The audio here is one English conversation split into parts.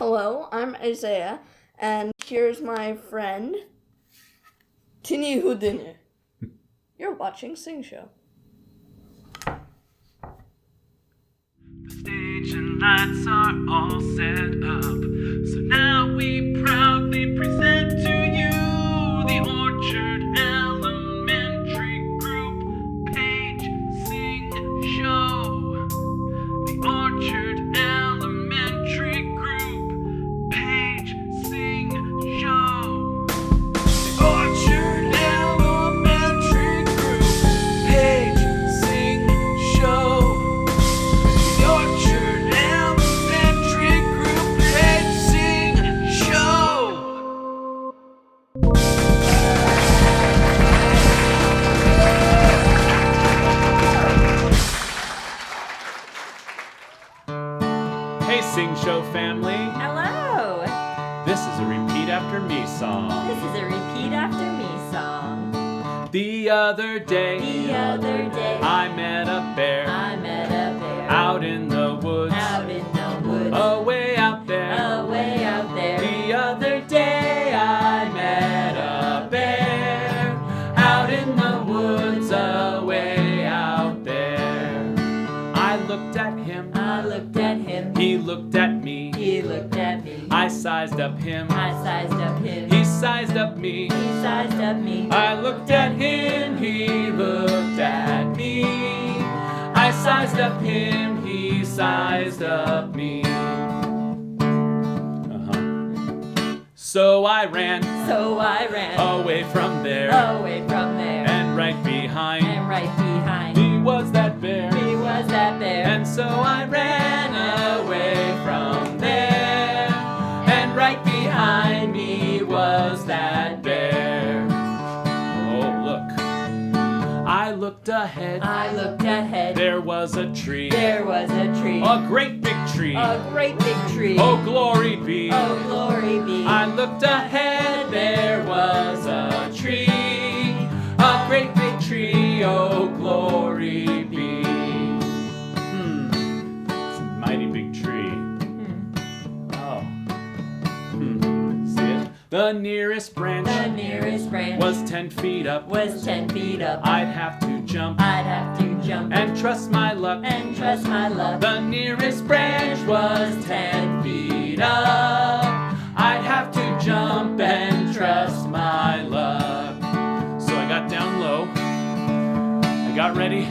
Hello, I'm Isaiah, and here's my friend, Man Who Houdini. You're watching Sing Show. The stage and lights are all set up, so now we proudly present to you the Orchard Elementary Group Page Sing Show. The Orchard Elementary Group Page Sing Show. The Orchard Elementary Group Page Sing Show. The Orchard Elementary Group Page Sing Show. Hey Sing Show family, Hello! this is a repeat after me song. This is a repeat after me song. The other day, I met a bear I met a bear out in the woods, out in the woods, away out there. way out there. The other day I met a bear out in the woods, away out there. I looked at him, I looked at him, he looked at me. he looked at me. I sized up him, I sized up him, he sized up me. he sized up me. I looked at him, he looked at me. I sized up him, he sized up me. So I ran So I ran away from there, away from there, and right behind and right behind me was that bear. me was that bear. And so I ran away from there, and right behind me was that bear. Oh, look. I looked ahead, I looked ahead, there was a tree, there was a tree, a great big tree. a great big tree. Oh, glory be. Oh, glory be. I looked ahead, there was a tree, a great big tree, oh glory be. It's a mighty big tree. Oh. See it? The nearest branch The nearest branch was 10 feet up. was 10 feet up. I'd have to jump I'd have to jump and trust my luck. and trust my luck. The nearest branch was 10 feet up. I'd have to jump and trust my luck. So I got down low, I got ready,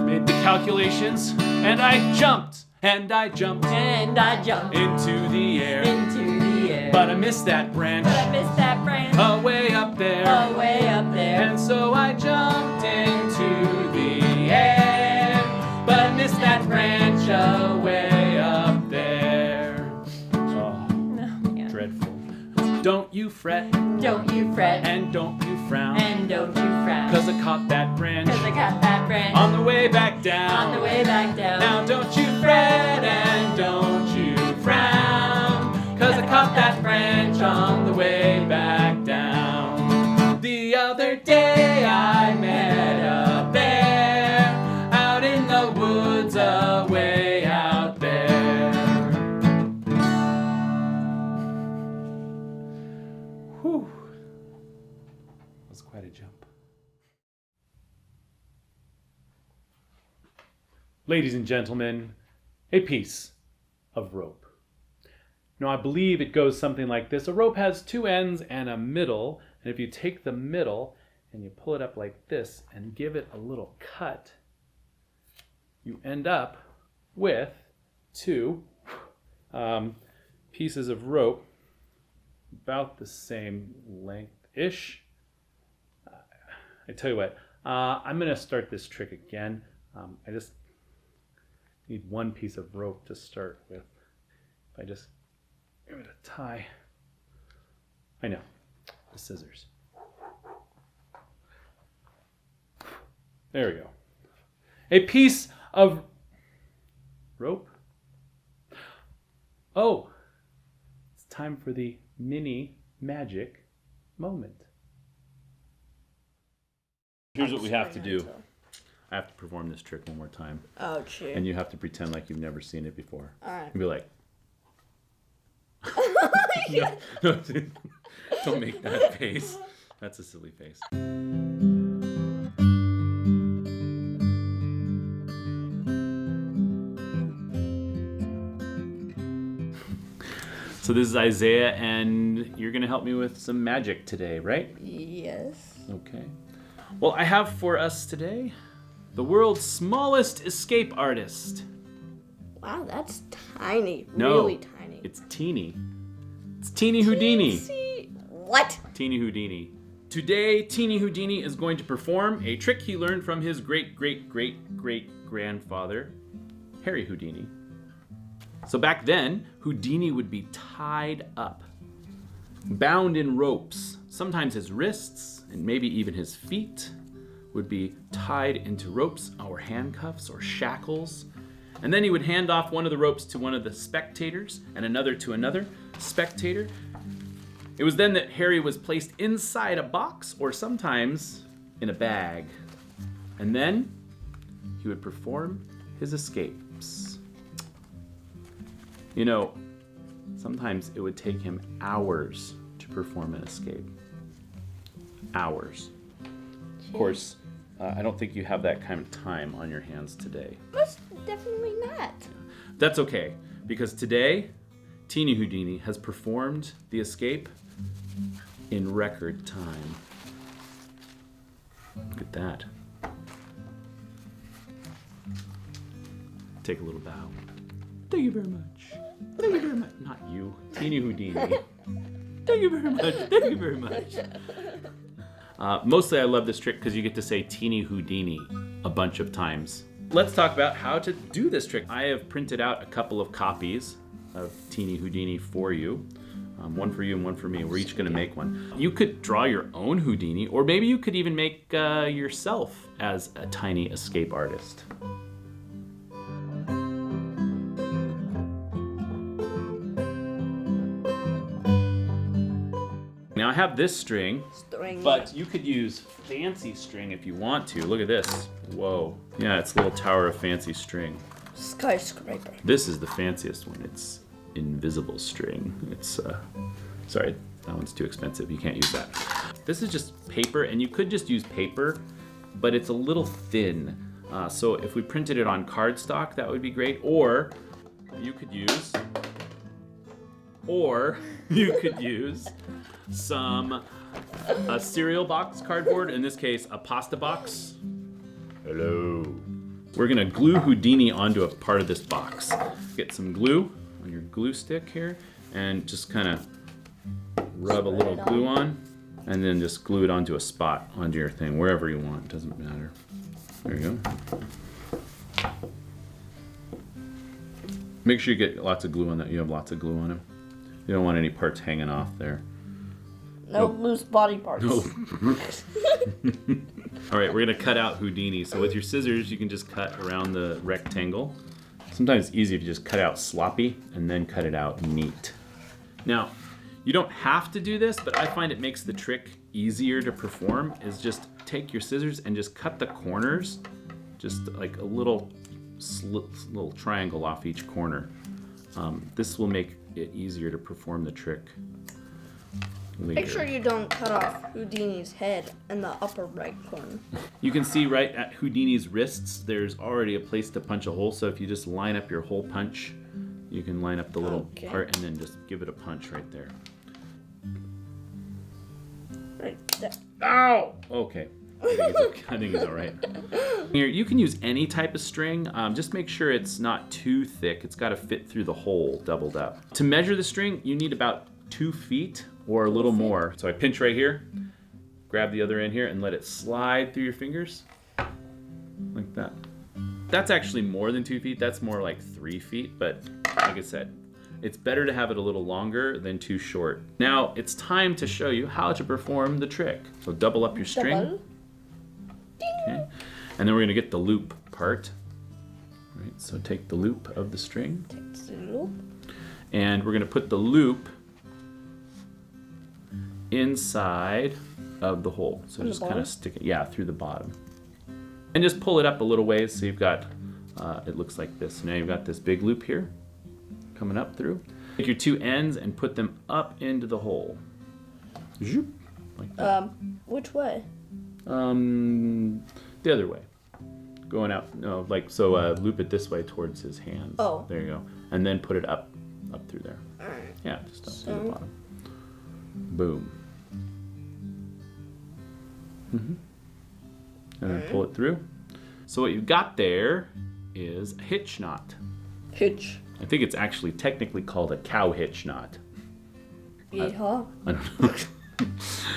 made the calculations, and I jumped, and I jumped And I jumped into the air. into the air. But I missed that branch But I missed that branch away up there. way up there. And so I jumped into the air, but I missed that branch away up there. Oh, Yeah. dreadful. Don't you fret, Don't you fret and don't you frown, and don't you frown. 'cause I caught that branch 'Cause I got that branch on the way back down. on the way back down. Now don't you fret and don't you frown, 'cause I caught that branch on the way back down. The other day I met a bear out in the woods, away out there. Whew. That was quite a jump. Ladies and gentlemen, a piece of rope. Now, I believe it goes something like this. A rope has two ends and a middle, and if you take the middle and you pull it up like this and give it a little cut, you end up with two pieces of rope about the same length-ish. I tell you what, I'm going to start this trick again. I just need one piece of rope to start with. If I just give it a tie. I know, the scissors. There we go. A piece of rope. Oh, it's time for the mini magic moment. Here's what we have to do. I have to perform this trick one more time. Oh, gee. And you have to pretend like you've never seen it before. All right. And be like, No, no, don't make that face. That's a silly face. So this is Isaiah, and you're going to help me with some magic today, right? Yes. Okay. Well, I have for us today the world's smallest escape artist. Wow, that's tiny. No, Really tiny. it's teeny. It's Teeny Houdini. See? What? Teeny Houdini. Today, Teeny Houdini is going to perform a trick he learned from his great-great-great-great-grandfather, Harry Houdini. So back then, Houdini would be tied up, bound in ropes. Sometimes his wrists and maybe even his feet would be tied into ropes or handcuffs or shackles. And then he would hand off one of the ropes to one of the spectators and another to another spectator. It was then that Harry was placed inside a box or sometimes in a bag. And then he would perform his escapes. You know, sometimes it would take him hours to perform an escape. Hours. Of course, I don't think you have that kind of time on your hands today. Most definitely not. That's okay, because today, Teeny Houdini has performed the escape in record time. Look at that. Take a little bow. Thank you very much. Thank you very much. Not you, Teeny Houdini. Thank you very much. Thank you very much. Mostly I love this trick because you get to say Teeny Houdini a bunch of times. Let's talk about how to do this trick. I have printed out a couple of copies of Teeny Houdini for you. One for you and one for me. We're each going to make one. You could draw your own Houdini, or maybe you could even make yourself as a tiny escape artist. Now I have this string, but you could use fancy string if you want to. Look at this. Whoa. Yeah, it's a little tower of fancy string. Skyscraper. This is the fanciest one. It's invisible string. It's, sorry, that one's too expensive. You can't use that. This is just paper, and you could just use paper, but it's a little thin. So if we printed it on cardstock, that would be great. Or you could use some a cereal box cardboard, in this case a pasta box. Hello. We're gonna glue Houdini onto a part of this box. Get some glue on your glue stick here and just kind of rub a little glue on, and then just glue it onto a spot onto your thing, wherever you want, doesn't matter. There you go. Make sure you get lots of glue on that. You have lots of glue on him. You don't want any parts hanging off there. No loose body parts. No. All right, we're gonna cut out Houdini. So with your scissors, you can just cut around the rectangle. Sometimes it's easy to just cut out sloppy and then cut it out neat. Now, you don't have to do this, but I find it makes the trick easier to perform, is just take your scissors and just cut the corners, just like a little triangle off each corner. This will make it easier to perform the trick later. Make sure you don't cut off Houdini's head in the upper right corner. You can see right at Houdini's wrists, there's already a place to punch a hole. So if you just line up your hole punch, you can line up the little part and then just give it a punch right there. Right there. Ow! Okay. I think it's all right. Here, you can use any type of string. Just make sure it's not too thick. It's got to fit through the hole doubled up. To measure the string, you need about 2 feet or a little more. So I pinch right here, grab the other end here, and let it slide through your fingers like that. That's actually more than 2 feet. That's more like 3 feet. But like I said, it's better to have it a little longer than too short. Now it's time to show you how to perform the trick. So double up your string. Double. Okay. And then we're going to get the loop part. Right, so take the loop of the string. Take the loop. And we're going to put the loop inside of the hole. So just kind of stick it, through the bottom. And just pull it up a little ways so you've got, it looks like this. So now you've got this big loop here coming up through. Take your two ends and put them up into the hole. Zoop, like that. Which way? The other way. Going out, no, like, so loop it this way towards his hands. Oh. There you go. And then put it up through there. Yeah, just up through the bottom. Boom. And then pull it through. So what you've got there is a hitch knot. Hitch. I think it's actually technically called a cow hitch knot. Yeehaw. I don't know.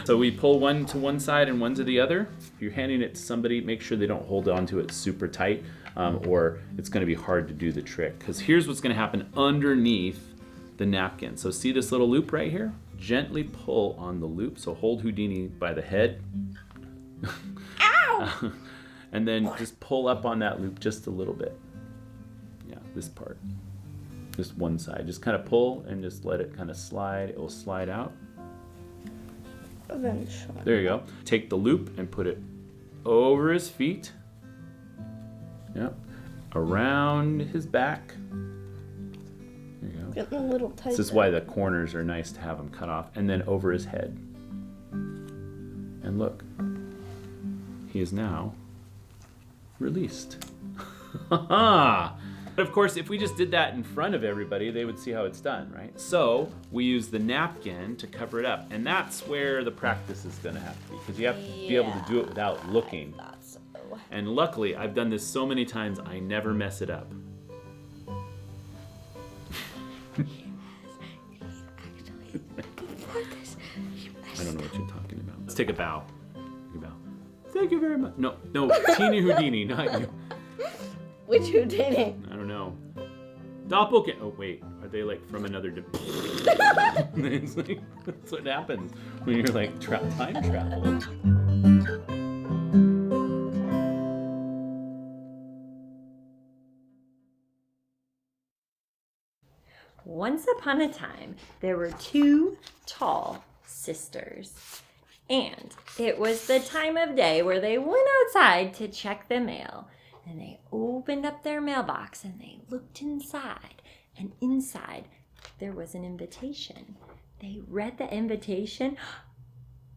So we pull one to one side and one to the other. If you're handing it to somebody, make sure they don't hold on to it super tight, or it's going to be hard to do the trick. Because here's what's going to happen underneath the napkin. So see this little loop right here? Gently pull on the loop. So hold Houdini by the head. Ow! And then just pull up on that loop just a little bit. Yeah, this part. Just one side. Just kind of pull and just let it kind of slide. It will slide out. Eventually. There you go. Take the loop and put it over his feet. Yep. Around his back. There you go. Getting a little tight. This is why the corners are nice to have them cut off. And then over his head. And look. He is now released. Of course, if we just did that in front of everybody, they would see how it's done, right? So we use the napkin to cover it up. And that's where the practice is going to have to be, because you have to be able to do it without looking. I thought so. And luckily, I've done this so many times, I never mess it up. Actually, before this, you I don't know what you're talking about. Let's take a bow. Take a bow. Thank you very much. No, Teeny Houdini, not you. Which Houdini? I don't know. Doppelganger. Oh wait, are they like from another? It's like, that's what happens when you're like time travel. Once upon a time, there were two tall sisters. And it was the time of day where they went outside to check the mail. And they opened up their mailbox and they looked inside. And inside, there was an invitation. They read the invitation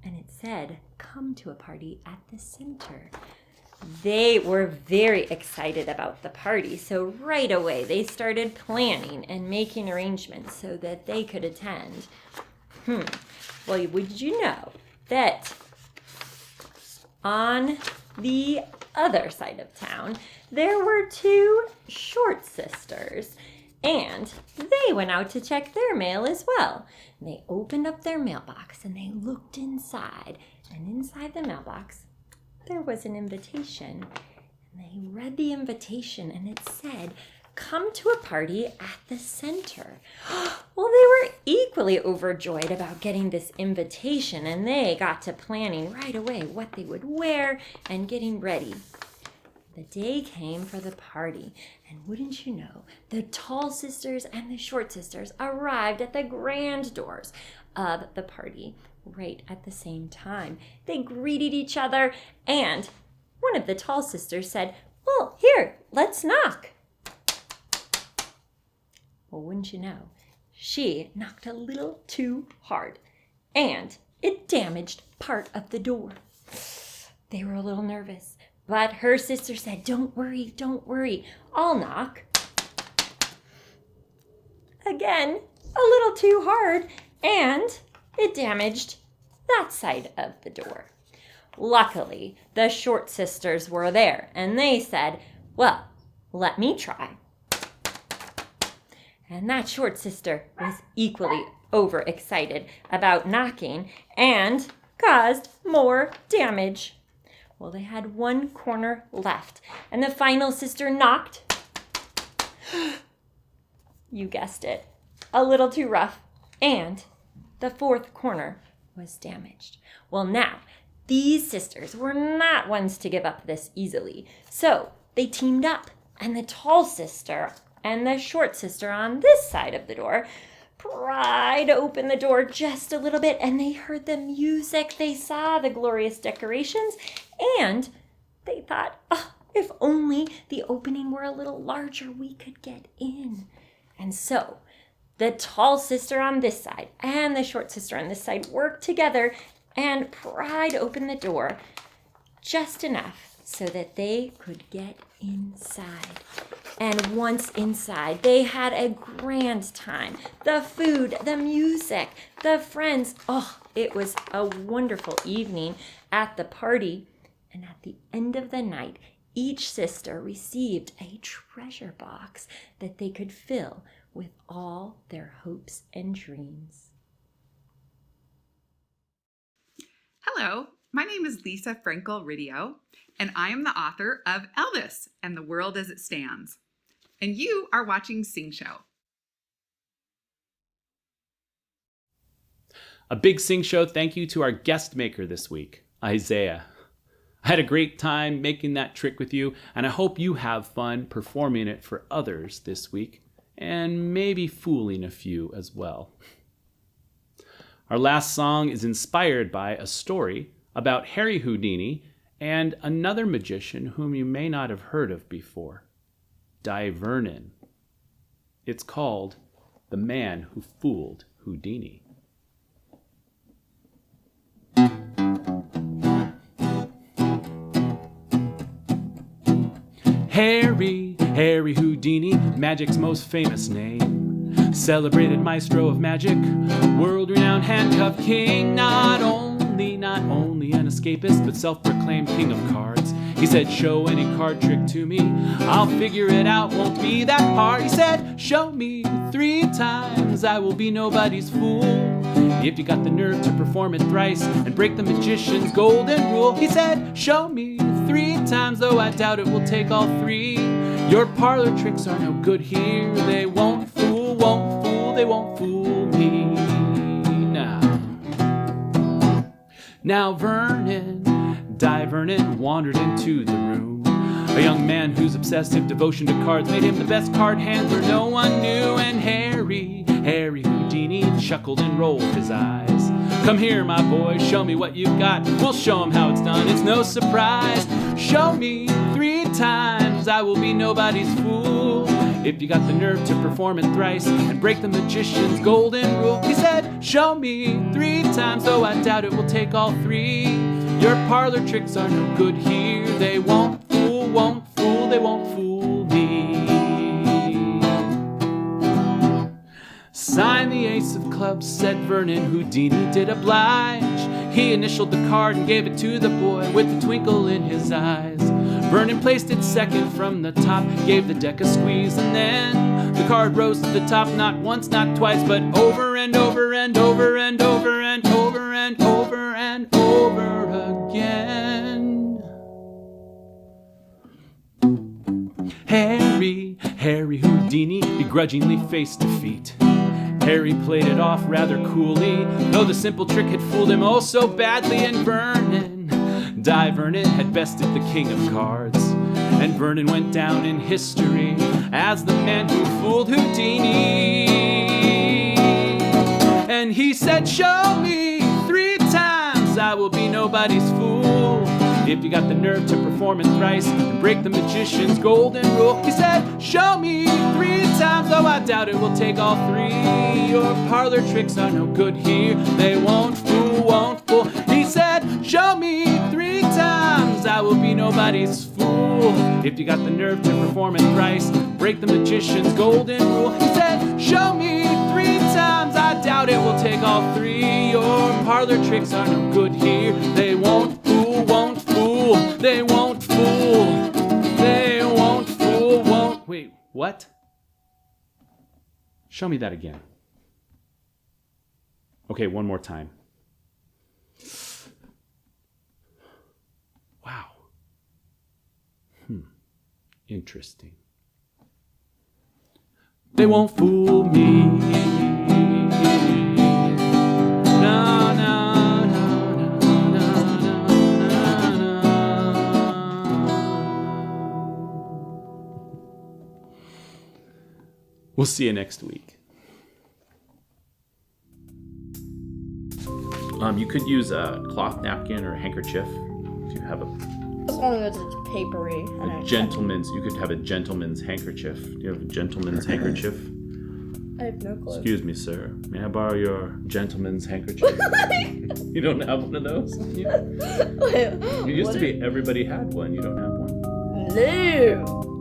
and it said, "Come to a party at the center." They were very excited about the party. So right away, they started planning and making arrangements so that they could attend. Well, would you know that on the other side of town, there were two short sisters, and they went out to check their mail as well. And they opened up their mailbox and they looked inside, and inside the mailbox, there was an invitation. And they read the invitation and it said, "Come to a party at the center." Well, they were equally overjoyed about getting this invitation, and they got to planning right away what they would wear and getting ready. The day came for the party, and wouldn't you know, the tall sisters and the short sisters arrived at the grand doors of the party right at the same time. They greeted each other, and one of the tall sisters said, "Well, here, let's knock." Well, wouldn't you know, she knocked a little too hard, and it damaged part of the door. They were a little nervous, but her sister said, don't worry, I'll knock." Again, a little too hard, and it damaged that side of the door. Luckily, the short sisters were there, and they said, "Well, let me try." And that short sister was equally overexcited about knocking and caused more damage. Well, they had one corner left, and the final sister knocked. You guessed it, a little too rough, and the fourth corner was damaged. Well, now, these sisters were not ones to give up this easily, so they teamed up, and the tall sister and the short sister on this side of the door pried open the door just a little bit, and they heard the music, they saw the glorious decorations, and they thought, oh, if only the opening were a little larger, we could get in. And so The tall sister on this side and the short sister on this side worked together and pried open the door just enough so that they could get inside. And once inside, they had a grand time. The food, the music, the friends. Oh, it was a wonderful evening at the party. And at the end of the night, each sister received a treasure box that they could fill with all their hopes and dreams. Hello, my name is Lisa Frankel-Ridio, and I am the author of Elvis and the World as It Stands. And you are watching Sing Show. A big Sing Show thank you to our guest maker this week, Isaiah. I had a great time making that trick with you, and I hope you have fun performing it for others this week, and maybe fooling a few as well. Our last song is inspired by a story about Harry Houdini and another magician whom you may not have heard of before, Di Vernon. It's called The Man Who Fooled Houdini. Harry Houdini, magic's most famous name. Celebrated maestro of magic, world-renowned handcuff king. Not only an escapist, but self-proclaimed king of cards. He said, show any card trick to me, I'll figure it out, won't be that hard. He said, show me 3 times, I will be nobody's fool. If you got the nerve to perform it thrice and break the magician's golden rule. He said, show me 3 times, though I doubt it will take all 3. Your parlor tricks are no good here. They won't fool, they won't fool me now. Now Di Vernon wandered into the room. A young man whose obsessive devotion to cards made him the best card handler no one knew. And Harry Houdini chuckled and rolled his eyes. Come here, my boy, show me what you've got. We'll show him how it's done, it's no surprise. Show me 3 times, I will be nobody's fool. If you got the nerve to perform it thrice and break the magician's golden rule. He said, show me 3 times, though I doubt it will take all 3. Your parlor tricks are no good here. They won't fool, they won't fool me. Sign the ace of clubs, said Vernon. Houdini did oblige. He initialed the card and gave it to the boy with a twinkle in his eyes. Vernon placed it second from the top, gave the deck a squeeze, and then the card rose to the top, not once, not twice, but over and over and over and over and over and over and over again. Harry Houdini begrudgingly faced defeat. Harry played it off rather coolly, though the simple trick had fooled him oh so badly. And Di Vernon had bested the king of cards, and Vernon went down in history as the man who fooled Houdini. And he said, show me 3 times, I will be nobody's fool. If you got the nerve to perform it thrice and break the magician's golden rule. He said, show me 3 times, though I doubt it will take all 3. Your parlor tricks are no good here. They won't fool. He said, show me 3 times, I will be nobody's fool. If you got the nerve to perform it thrice, break the magician's golden rule. He said, show me 3 times, I doubt it will take all 3. Your parlor tricks are no good here. They won't fool. They won't fool. They won't fool. Wait, what? Show me that again. Okay, one more time. Wow. Interesting. They won't fool me. No, no, no, no, no, no, no. We'll see you next week. You could use a cloth napkin or a handkerchief if you have As long as it's papery. you could have a gentleman's handkerchief. Do you have a gentleman's handkerchief? I have no clue. Excuse me, sir. May I borrow your gentleman's handkerchief? You don't have one of those? Wait, It used what to be everybody had one. You don't have one? No.